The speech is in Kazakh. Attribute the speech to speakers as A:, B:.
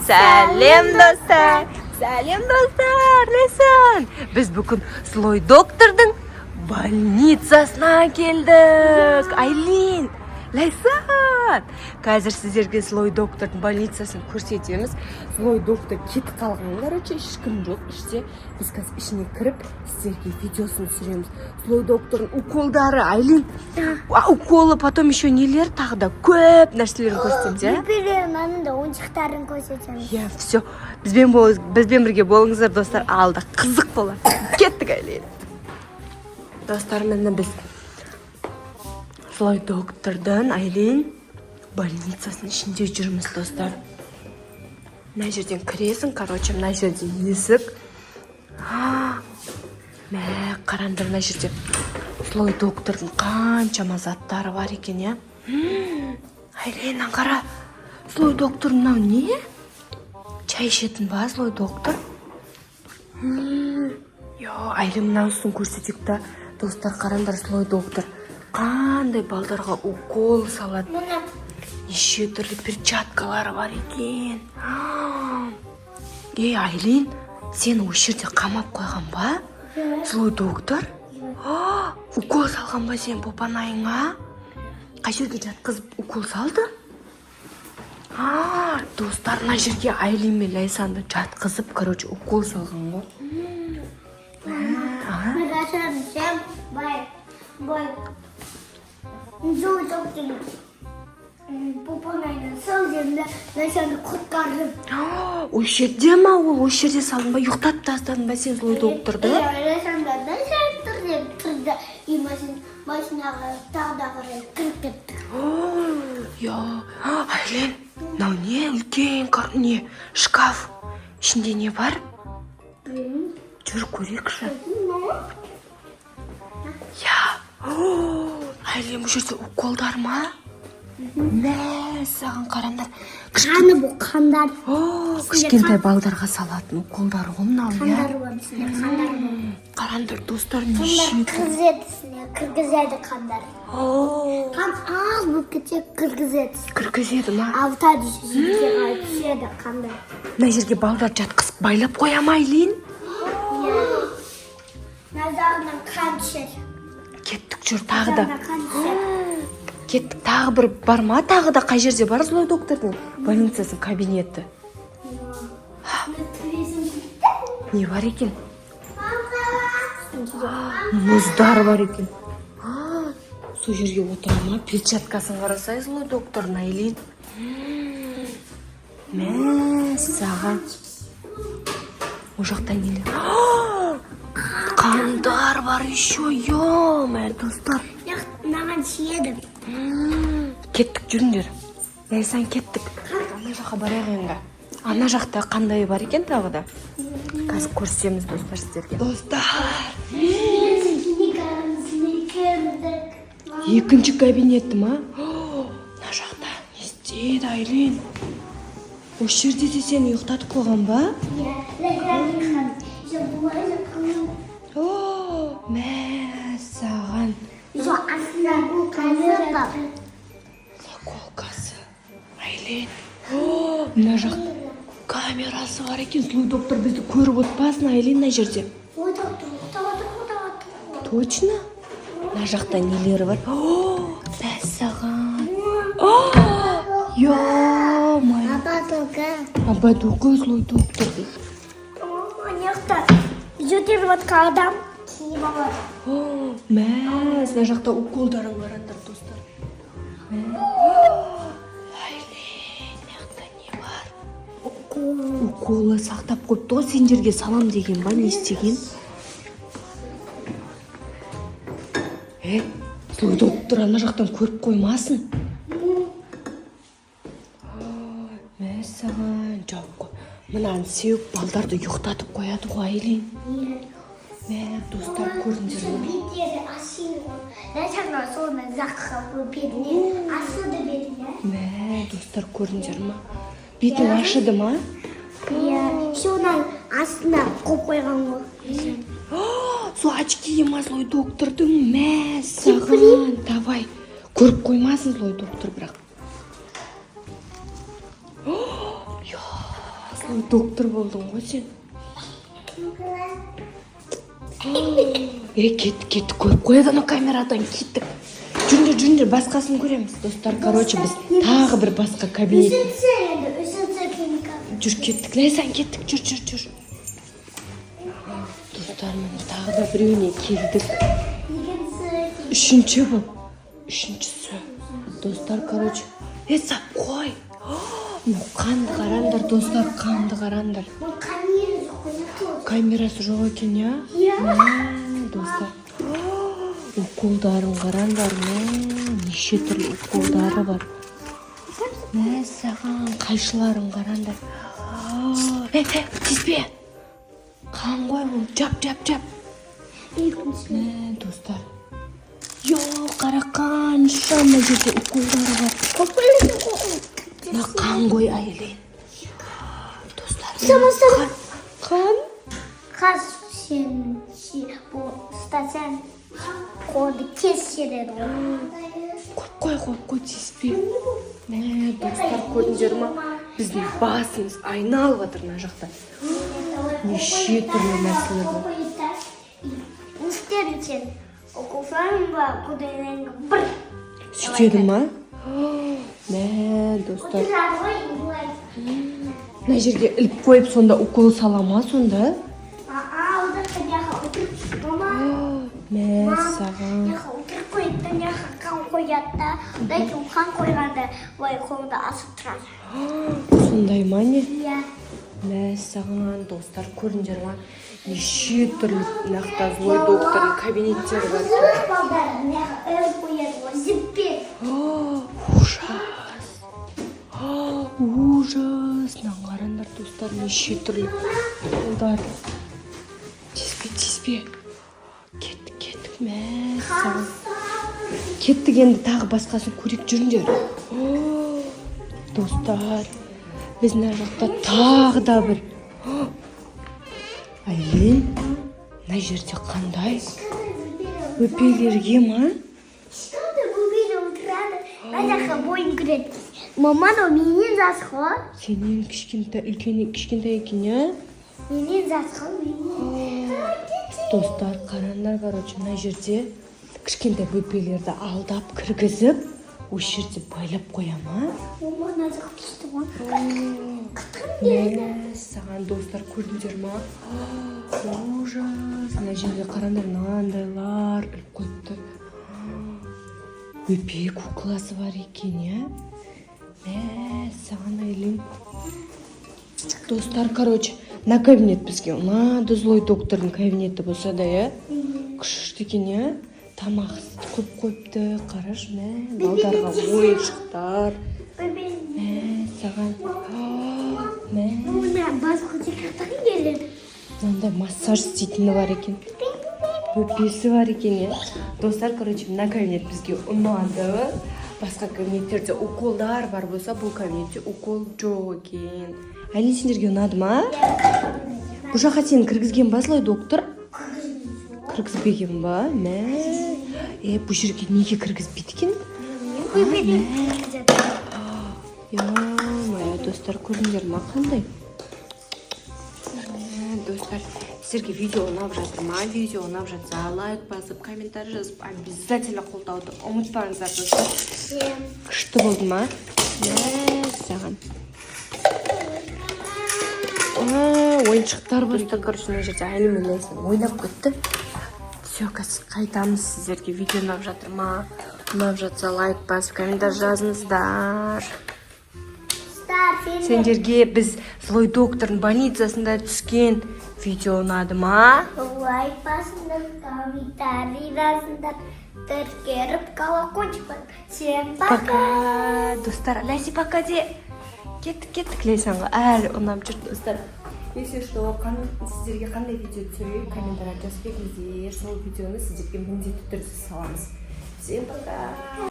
A: Сәлем достар. Сәлем достар. Лейсан. Біз бүгін Злой доктордың больницасына келдік. Айлин, Лейсан. Қазір сіздерге Злой доктордың больницасын көрсетеміз. Злой доктор кетіп қалған, короче, ешкім жоқ. Іште біз қазір ішіне кіріп, сіздерге видеосын түсіреміз. Злой доктордың уколдары, Айлин. Уколы, потом еще нелер, тағы да көп нәрселерін көрсетеміз,
B: Наның да ойыншықтарын көрсетеміз.
A: Я, все. Бізбен бірге болыңыздар, достар. Алда қызық болады. Кеттік, Айлин. Достар, мені біз Злой доктордың, Айлин, больницасының ішінде жүрміз, достар. Мына жерден кіресің, короче, мына жерде есік. Мә, қараңдар, мына жерде Злой доктордың қаншама заттары бар екен, я? Айлин, қара. Злой доктор мынау не? Чай ішетін ба, Злой доктор? Айлин, мынаусын көрсетейік та. Достар, қараңдар, Злой доктор қандай балдарға укол салады. Неше түрлі перчаткалары бар екен. Айлин, сені осы жерде қамап қойған ба? Злой доктор? Укол салған ба сен попанайыңа? Қай жерге жатқызып укол салды? Достар, мына жерге Айлин мен Лейсанды жатқызып, короче, укол салған ғой.
B: Злой доктор попанайдың сол жерінде Лейсанды құтқардым.
A: Осы жерде ма ол? Осы жерде салдың ба? Ұйықтатып тастадың ба сен Злой докторды?
B: Лейсанды тұрды и машинаға тағы да қарай кіріп кетті.
A: Айлин, мынау не? Үлкен не? Шкаф. Ішінде не бар? Жүр көрейікші. Айлин, бұл жерде уколдар ма? Мә, саған қарандар.
B: Қаны бұл қандар.
A: Кішкентай балдарға салатын уколдар ғой мынау, я?
B: Қандар бар, бісіне қандар бар.
A: Қарандар, достар, неше?
B: Кіргізеді қандар. Қан аз болып кетсе кіргізеді.
A: Кіргізеді ма?
B: Алтады жерге қалып түседі қандар.
A: Мына жерге балдар жатқызып байлап қоя ма, Айлин?
B: Назарынан қан түседі.
A: Кеттік, жүр, тағы да. Кеттік, тағы бір бар ма? Тағы да қай жерде бар Злой доктордың больницасының кабинеті? Не бар екен? Мұздар бар екен. Сол жерге отыра ма? Перчаткасын қарасай Злой докторын, Айлин. Мә, саған. О жақта нелер? Қандар бар еще, ё-мә, достар.
B: Маған сиеді.
A: Кеттік, жүріңдер. Лейсан, кеттік. Ана жаққа барайық енді. Ана жақта қандай бар екен тағы да? Қазір көрсетеміз, достар, сіздерге. Достар! Екінші кабинеті ма? Мына жақта не істейді, Айлин? Осы жерде де сені ұйықтатып қойған ба? Мә, саған. Заколкасы. Айлин. Мына жақта камерасы бар екен. Злой доктор бізді көріп отпасын, Айлин, мына жерде. Точно? Мына жақта нелері бар? Мә, саған. Ё-май. Абадуға Злой докторды.
B: Жүтеріватқан адам киіп алады.
A: Мә, мына жақта уколдарың бар, достар. Айлин, мына не бар? Уколы сақтап қойыпты ғой, сен жерге салам деген ба, не істеген? Злой доктор ана жақтан көріп қоймасын. Мә, саған, жауып қой. Мынаны сеуіп балдарды ұйықтатып қояды ғой, Айлин. Мә, достар, көріңдер ме?
B: Бетері асылы ғой. Лейсанға соны заққа бетіне асылды бетіне.
A: Мә, достар, көріңдер ме? Бетін ашыды ма?
B: Соның астына қойып қойған ғой.
A: Сол очки ма Злой доктордың? Мә, саған. Давай, көріп қоймасын Злой доктор, бірақ. доктор болдың ғой сен. Кеттік, көріп қояды ана камерадан, кеттік. Жүріңдер, басқасын көреміз. Достар, короче, біз тағы бір басқа кабинет.
B: Үшінші клиника.
A: Жүр, кеттік, Лайсан, кеттік, жүр. Достар, мен тағы да біреуіне келдік. Үшінші бұл. Үшіншісі. Достар, короче. Сап, қой. Қанды қарандар, достар, қанды қарандар. Камерасы жоқ екен, я? Достар. Уколдарын қарандар, неше түрлі уколдары бар. Саған қайшыларын қарандар. Тиспе. Қан ғой бұл, жап. Достар. Қарақан, шамна жерде уколдары бар. Қан ғой Айлин. Достар, қан?
B: Қаз сен бұл статян қолды кес жереді ғой.
A: Қой, тиіспе. Достар, көрдіңдер ма? Біздің басымыз айналып жатыр мына жақта. Неше түрлі мәселе бар.
B: Не істедің сен? Оқушыларың ба? Көдейленгі бір.
A: Сөйтеді ма? Достар. Мына жерге іліп қойып, сонда укол сала ма сонда?
B: Алда қадияға отырып мама.
A: Саған.
B: Отырып қойды, қан қояды. Одан қан қойғанда қолды асып тұрады.
A: Сондай ма не?
B: Иә.
A: Саған, достар, көрдіңдер ма? Неше түрлі нақта злой доктордың кабинеттері бар. Ужас. Қарандар, достар, неше түрлі қолдар. Тиспе. Кеттік, саған. Кеттік, енді тағы басқасын көрек жүріңдер. Достар, біз мына жақта тағы да бір. Айлин, мына жерде қандай? Өпелерге ма?
B: Ешқандай бөбелі отырады. Мына жаққа бойын кіреді. Маман о менен жас қой.
A: Сенен кішкентай екен, я?
B: Менен жас қой, менен.
A: Достар, қарандар, короче, мына жерде кішкентай бөпелерді алдап кіргізіп, осы жерде байлап қоя ма?
B: Мама назық түсті ғой.
A: Саған, достар, көрдіңдер ма? Ужас. Мына жерде қарандар, мынандайлар іліп қойыпты. Өпе кукласы бар екен, я? Саған, Айлин. Достар, короче, на кабинет бізге ұнады злой доктордың кабинеті болса да, я? Күшті екен, я? Тамақ көп қойыпты, қараш, балдарға ойыншықтар. Саған.
B: Мына басқа секретарі келеді.
A: Мынандай массаж істейтіні бар екен. Өпесі бар екен, я? Достар, короче, мына кабинет бізге ұнады. Басқа кабинеттерде уколдар бар болса, бұл кабинетте укол жоқ екен. Айлин, сендерге ұнады ма? Бұл жаққа сені кіргізген ба злой доктор? Кіргізбеген ба? Бұл жерге неге кіргізбейді екен? Моя достар, көрдіңдер ма қандай? Достар, сіздерге видео ұнап жатыр ма? Видео ұнап жатса, лайк басып, комментарий жазып, обязательно қолдауды ұмытпаңыздар, достар. Күшті болды ма? Саған. Ойыншықтар бар. Короче, мына жерде Айлин мен Лайсан ойнап кетті. Все, қазір қайтамыз. Сіздерге видео ұнап жатыр ма? Ұнап жатса лайк басып, комментарий жазыңыздар. Сендерге біз злой доктордың больницасында түскен видео ұнады ма?
B: Лайк басыңдар, комментарий жазыңдар, тіркеріп колокольчик басып. Всем пока.
A: Достар, Лайси пока де. Кеттік Лайсанға әлі ұнап жүр, достар. Если что, сіздерге қандай видео түсірейік, комментарий жазып кетіңіздер. Сол видеоны сіздерге міндетті түрде саламыз. Всем пока.